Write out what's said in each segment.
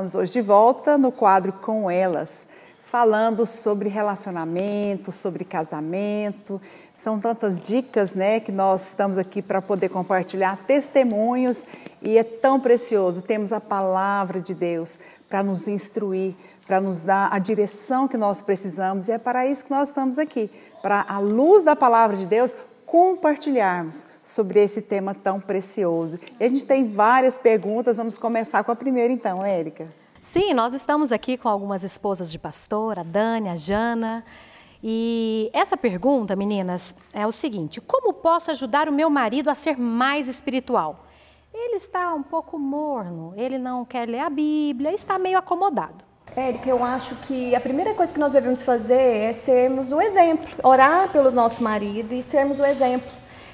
estamos hoje de volta no quadro Com Elas, falando sobre relacionamento, sobre casamento. São tantas dicas, né, que nós estamos aqui para poder compartilhar testemunhos e é tão precioso. Temos a palavra de Deus para nos instruir, para nos dar a direção que nós precisamos e é para isso que nós estamos aqui, para à luz da palavra de Deus compartilharmos sobre esse tema tão precioso. E a gente tem várias perguntas, vamos começar com a primeira então, Érica. Sim, nós estamos aqui com algumas esposas de pastor, a Dani, a Jana. E essa pergunta, meninas, é o seguinte: como posso ajudar o meu marido a ser mais espiritual? Ele está um pouco morno, ele não quer ler a Bíblia, está meio acomodado. Érica, eu acho que a primeira coisa que nós devemos fazer é sermos o exemplo, orar pelo nosso marido e sermos o exemplo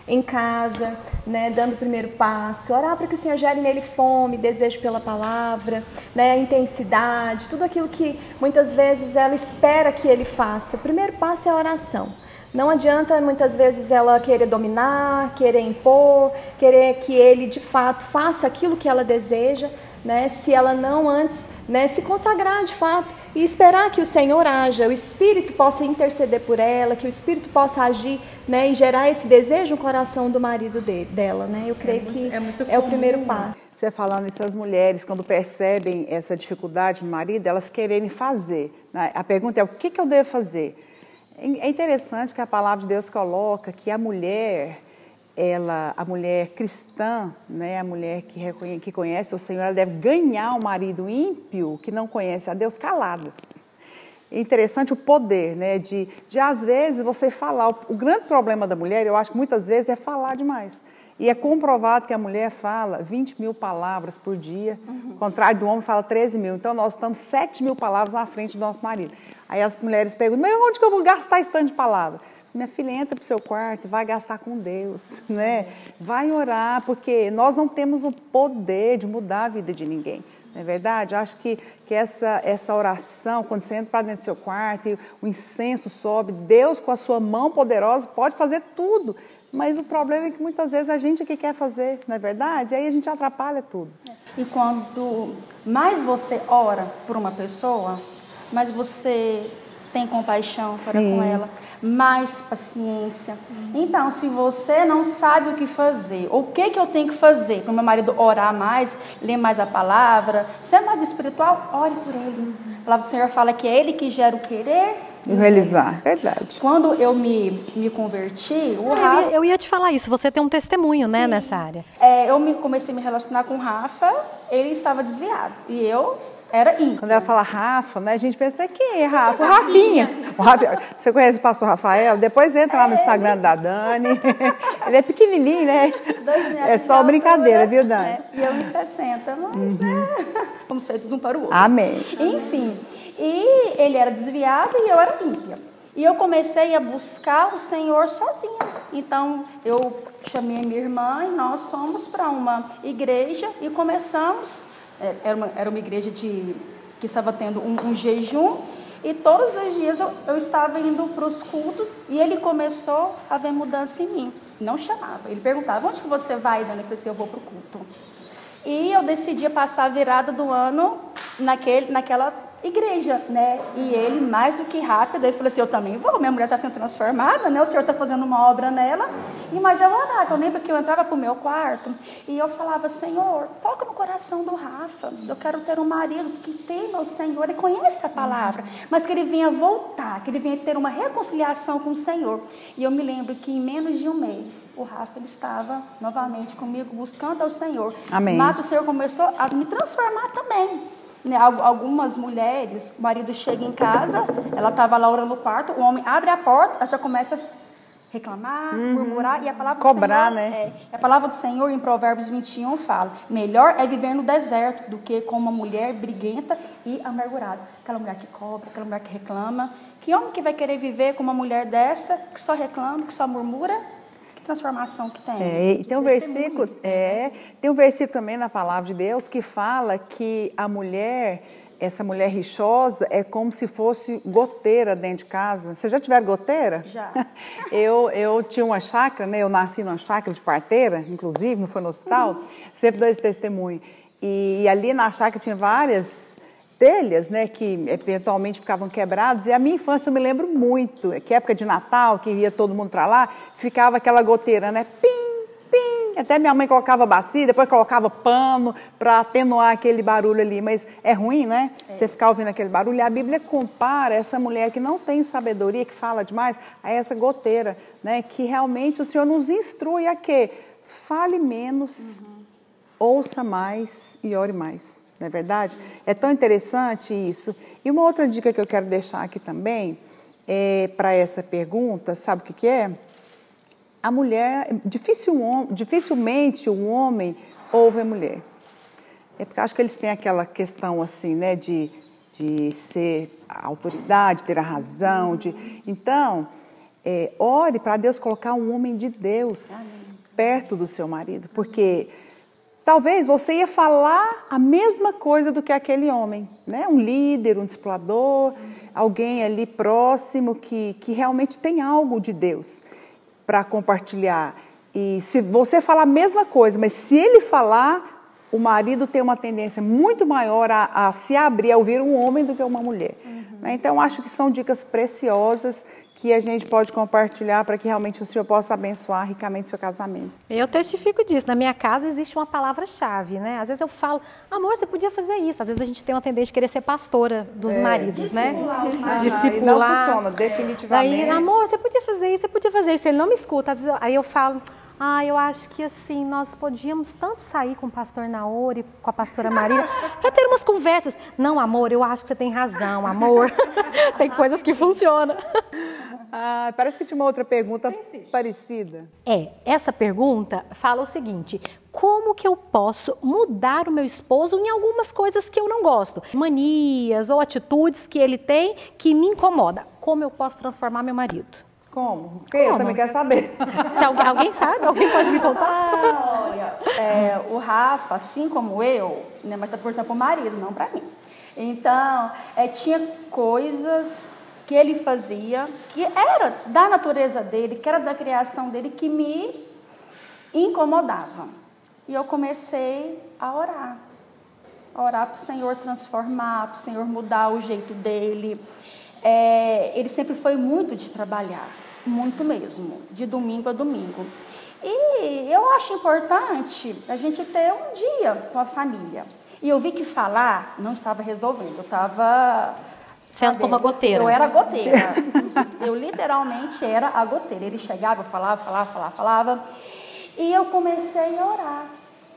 em casa, né, dando o primeiro passo, orar para que o Senhor gere nele fome, desejo pela palavra, né, intensidade, tudo aquilo que muitas vezes ela espera que ele faça. O primeiro passo é a oração. Não adianta muitas vezes ela querer dominar, querer impor, querer que ele de fato faça aquilo que ela deseja, né, se ela não antes, né, se consagrar de fato e esperar que o Senhor haja, o Espírito possa interceder por ela, que o Espírito possa agir, né, e gerar esse desejo no coração do marido dela, né? Eu creio que é o primeiro passo. Você falando isso, as mulheres, quando percebem essa dificuldade no marido, elas querem fazer, né? A pergunta é: o que eu devo fazer? É interessante que a palavra de Deus coloca que a mulher cristã, né, a mulher que conhece o Senhor, ela deve ganhar o marido ímpio que não conhece a Deus calado. É interessante o poder, né, de às vezes você falar. O grande problema da mulher, eu acho que muitas vezes é falar demais. E é comprovado que a mulher fala 20 mil palavras por dia, ao contrário do homem fala 13 mil. Então nós estamos 7 mil palavras na frente do nosso marido. Aí as mulheres perguntam: mas onde que eu vou gastar esse tanto de palavra? Minha filha, entra para o seu quarto e vai gastar com Deus, né? Vai orar, porque nós não temos o poder de mudar a vida de ninguém, não é verdade? Eu acho que essa oração, quando você entra para dentro do seu quarto e o incenso sobe, Deus com a sua mão poderosa pode fazer tudo, mas o problema é que muitas vezes a gente é que quer fazer, não é verdade? Aí a gente atrapalha tudo. E quando mais você ora por uma pessoa, mais você tem compaixão para com ela, mais paciência. Então, se você não sabe o que fazer, o que eu tenho que fazer para o meu marido orar mais, ler mais a palavra, ser mais espiritual, ore por ele. A palavra do Senhor fala que é ele que gera o querer e o realizar, verdade. Quando eu me converti, o Rafa... Eu ia te falar isso, você tem um testemunho, né, nessa área. Comecei a me relacionar com o Rafa, ele estava desviado, e eu... era ímpio. Quando ela fala Rafa, né, a gente pensa: quem é Rafa? O Rafinha. Você conhece o pastor Rafael? Depois entra lá no Instagram da Dani. Ele é pequenininho, né? É só brincadeira, viu, Dani? E eu em 60, mas né? Fomos feitos um para o outro. Amém. Enfim, e ele era desviado e eu era ímpia. E eu comecei a buscar o Senhor sozinha. Então, eu chamei a minha irmã e nós fomos para uma igreja e começamos... Era uma igreja que estava tendo um jejum e todos os dias eu estava indo para os cultos e ele começou a ver mudança em mim. Não chamava, ele perguntava: onde que você vai, Dani? Eu falei assim: eu vou para o culto. E eu decidi passar a virada do ano naquela igreja, né? E ele, mais do que rápido, ele falou assim: eu também vou, minha mulher está sendo transformada, né? O Senhor está fazendo uma obra nela. Mas eu orava, eu lembro que eu entrava para o meu quarto e eu falava: Senhor, toca no coração do Rafa, eu quero ter um marido que tema o Senhor e conhece a palavra, mas que ele venha voltar, que ele venha ter uma reconciliação com o Senhor. E eu me lembro que em menos de um mês, o Rafa ele estava novamente comigo, buscando ao Senhor. Amém. Mas o Senhor começou a me transformar também. Algumas mulheres, o marido chega em casa, ela estava lá orando no quarto, o homem abre a porta, ela já começa a reclamar, murmurar, e a palavra cobrar, do Senhor, né? A palavra do Senhor em Provérbios 21 fala: melhor é viver no deserto do que com uma mulher briguenta e amargurada. Aquela mulher que cobra, aquela mulher que reclama. Que homem que vai querer viver com uma mulher dessa, que só reclama, que só murmura? Que transformação que tem. E tem um versículo, tem um versículo também na palavra de Deus que fala que a mulher, essa mulher rixosa, é como se fosse goteira dentro de casa. Vocês já tiveram goteira? Já. Eu tinha uma chácara, né? Eu nasci numa chácara de parteira, inclusive, não foi no hospital. Sempre dou esse testemunho. E ali na chácara tinha várias telhas, né, que eventualmente ficavam quebradas. E a minha infância eu me lembro muito, que época de Natal, que ia todo mundo para lá, ficava aquela goteira, né, pim, pim. Até minha mãe colocava bacia, depois colocava pano para atenuar aquele barulho ali. Mas é ruim, né? Você ficar ouvindo aquele barulho. E a Bíblia compara essa mulher que não tem sabedoria, que fala demais, a essa goteira, né? Que realmente o Senhor nos instrui a quê? Fale menos, ouça mais e ore mais. Não é verdade? É tão interessante isso. E uma outra dica que eu quero deixar aqui também, para essa pergunta, sabe o que é? A mulher, dificilmente um homem ouve a mulher. É porque acho que eles têm aquela questão assim, né, de ser a autoridade, ter a razão. Então, ore para Deus colocar um homem de Deus perto do seu marido, porque talvez você ia falar a mesma coisa do que aquele homem, né? Um líder, um discipulador, alguém ali próximo que realmente tem algo de Deus para compartilhar. E se você falar a mesma coisa, mas se ele falar, o marido tem uma tendência muito maior a se abrir, a ouvir um homem do que uma mulher. Né? Então, acho que são dicas preciosas que a gente pode compartilhar para que realmente o Senhor possa abençoar ricamente o seu casamento. Eu testifico disso. Na minha casa existe uma palavra-chave, né? Às vezes eu falo, amor, você podia fazer isso. Às vezes a gente tem uma tendência de querer ser pastora dos maridos, né? Discipular. Não funciona, definitivamente. Aí, amor, você podia fazer isso, você podia fazer isso. Ele não me escuta. Às vezes aí eu falo, eu acho que assim, nós podíamos tanto sair com o pastor Naor e com a pastora Marília para ter umas conversas. Não, amor, eu acho que você tem razão, amor. Tem coisas que funcionam. Parece que tinha uma outra pergunta parecida. Essa pergunta fala o seguinte: como que eu posso mudar o meu esposo em algumas coisas que eu não gosto? Manias ou atitudes que ele tem que me incomoda. Como eu posso transformar meu marido? Como? Porque eu também quero saber. Se alguém sabe? Alguém pode me contar? Olha, o Rafa, assim como eu, né, mas está perguntando para o marido, não para mim. Então, tinha coisas que ele fazia, que era da natureza dele, que era da criação dele, que me incomodavam. E eu comecei a orar para o Senhor transformar, para o Senhor mudar o jeito dele. Ele sempre foi muito de trabalhar, muito mesmo, de domingo a domingo. E eu acho importante a gente ter um dia com a família. E eu vi que falar não estava resolvendo, eu estava... Sendo como a goteira. Eu era a goteira. Eu literalmente era a goteira. Ele chegava, eu falava. E eu comecei a orar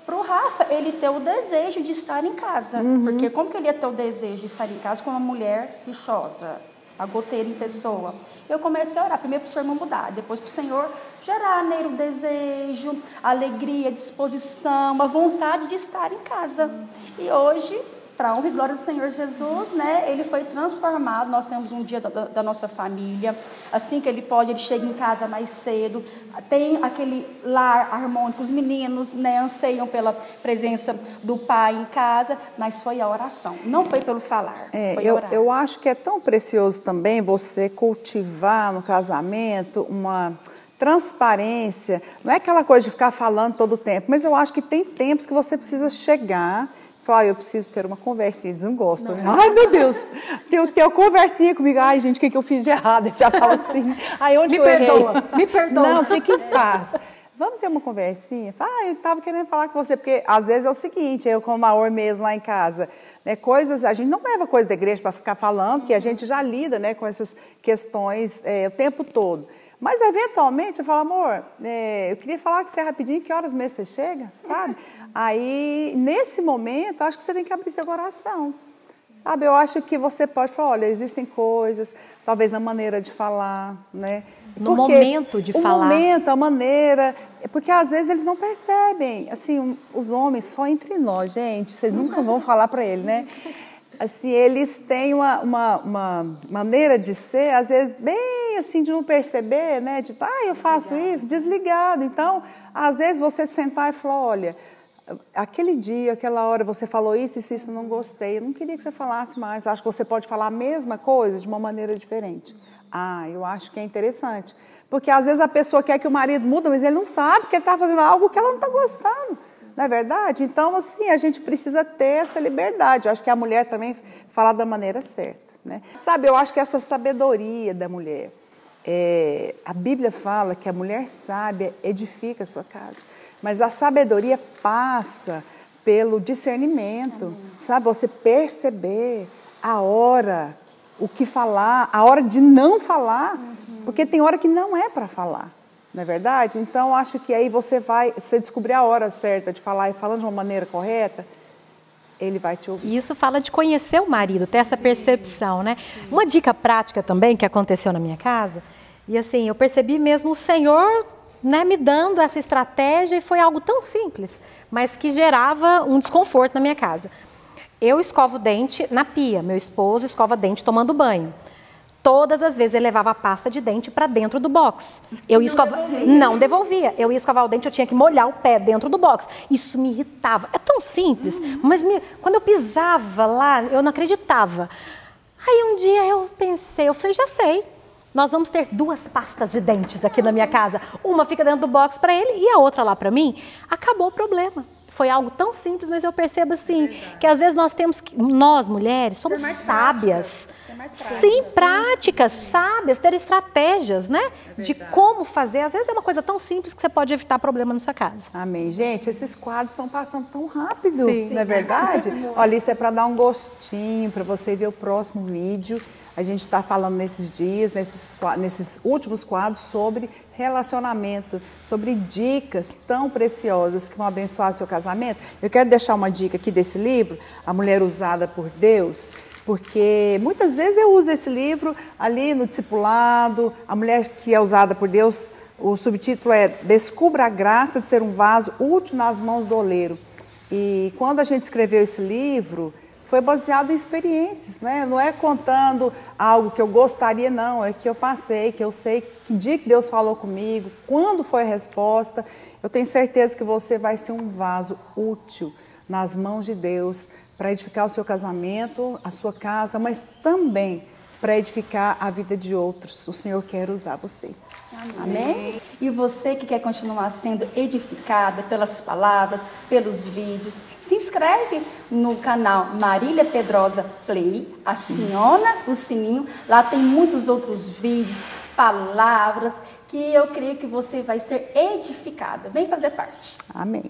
para o Rafa, ele ter o desejo de estar em casa. Porque como que ele ia ter o desejo de estar em casa com uma mulher rixosa, a goteira em pessoa? Eu comecei a orar, primeiro para o Senhor me mudar, depois para o Senhor gerar nele o desejo, a alegria, a disposição, a vontade de estar em casa. E hoje, para a honra e glória do Senhor Jesus, né, ele foi transformado. Nós temos um dia da nossa família, assim que ele pode, ele chega em casa mais cedo, tem aquele lar harmônico, os meninos, né, anseiam pela presença do pai em casa, mas foi a oração, não foi pelo falar, foi orar. Eu acho que é tão precioso também você cultivar no casamento uma transparência, não é aquela coisa de ficar falando todo o tempo, mas eu acho que tem tempos que você precisa chegar, falar, eu preciso ter uma conversinha. Eles não gostam. Não. Ai, meu Deus, tem que ter uma conversinha comigo. Ai, gente, o que eu fiz de errado? Ele já fala assim. Ai, onde eu errei? Me perdoa. Não, fique em paz. Vamos ter uma conversinha? Eu estava querendo falar com você, porque às vezes é o seguinte, eu com o Naor mesmo lá em casa, né, coisas, a gente não leva coisa da igreja para ficar falando, que a gente já lida, né, com essas questões o tempo todo. Mas, eventualmente, eu falo, amor, eu queria falar com você rapidinho, que horas mesmo você chega, sabe? Aí, nesse momento, acho que você tem que abrir seu coração, sabe? Eu acho que você pode falar, olha, existem coisas, talvez na maneira de falar, né? No momento de falar. O momento, a maneira, porque às vezes eles não percebem, assim, os homens, só entre nós, gente, vocês nunca vão falar para ele, né? Assim, eles têm uma maneira de ser, às vezes, bem assim, de não perceber, né? Tipo, eu faço isso, desligado. Então, às vezes, você sentar e falar, olha, aquele dia, aquela hora, você falou isso, isso, não gostei. Eu não queria que você falasse mais. Eu acho que você pode falar a mesma coisa de uma maneira diferente. Eu acho que é interessante. Porque às vezes a pessoa quer que o marido mude, mas ele não sabe que ele está fazendo algo que ela não está gostando. Não é verdade? Então, assim, a gente precisa ter essa liberdade. Eu acho que a mulher também fala da maneira certa, né? Sabe, eu acho que essa sabedoria da mulher, a Bíblia fala que a mulher sábia edifica a sua casa, mas a sabedoria passa pelo discernimento, sabe? Você perceber a hora, o que falar, a hora de não falar, porque tem hora que não é para falar, não é verdade? Então, acho que aí você descobrir a hora certa de falar e falando de uma maneira correta, ele vai te ouvir. E isso fala de conhecer o marido, ter essa percepção, né? Uma dica prática também que aconteceu na minha casa, e assim, eu percebi mesmo o Senhor, né, me dando essa estratégia, e foi algo tão simples, mas que gerava um desconforto na minha casa. Eu escovo o dente na pia, meu esposo escova dente tomando banho. Todas as vezes ele levava a pasta de dente para dentro do box. Não devolvia. Eu ia escovar o dente, eu tinha que molhar o pé dentro do box. Isso me irritava. É tão simples, mas quando eu pisava lá, eu não acreditava. Aí um dia eu pensei, eu falei, já sei. Nós vamos ter 2 pastas de dentes aqui na minha casa. Uma fica dentro do box para ele e a outra lá para mim. Acabou o problema. Foi algo tão simples, mas eu percebo assim, que às vezes nós mulheres, somos sábias. Sim, práticas, sábias, ter estratégias, né? De como fazer. Às vezes é uma coisa tão simples que você pode evitar problema na sua casa. Amém. Gente, esses quadros estão passando tão rápido, não é verdade? Olha, isso é para dar um gostinho, para você ver o próximo vídeo. A gente está falando nesses dias, nesses últimos quadros, sobre relacionamento, sobre dicas tão preciosas que vão abençoar seu casamento. Eu quero deixar uma dica aqui desse livro, A Mulher Usada por Deus, porque muitas vezes eu uso esse livro ali no discipulado, A Mulher que é Usada por Deus, o subtítulo é Descubra a Graça de Ser um Vaso Útil nas Mãos do Oleiro. E quando a gente escreveu esse livro, foi baseado em experiências, né? Não é contando algo que eu gostaria, não, é que eu passei, que eu sei que dia que Deus falou comigo, quando foi a resposta. Eu tenho certeza que você vai ser um vaso útil nas mãos de Deus para edificar o seu casamento, a sua casa, mas também para edificar a vida de outros. O Senhor quer usar você. Amém? E você que quer continuar sendo edificada pelas palavras, pelos vídeos, se inscreve no canal Marília Pedrosa Play, aciona o sininho, lá tem muitos outros vídeos, palavras, que eu creio que você vai ser edificada. Vem fazer parte. Amém.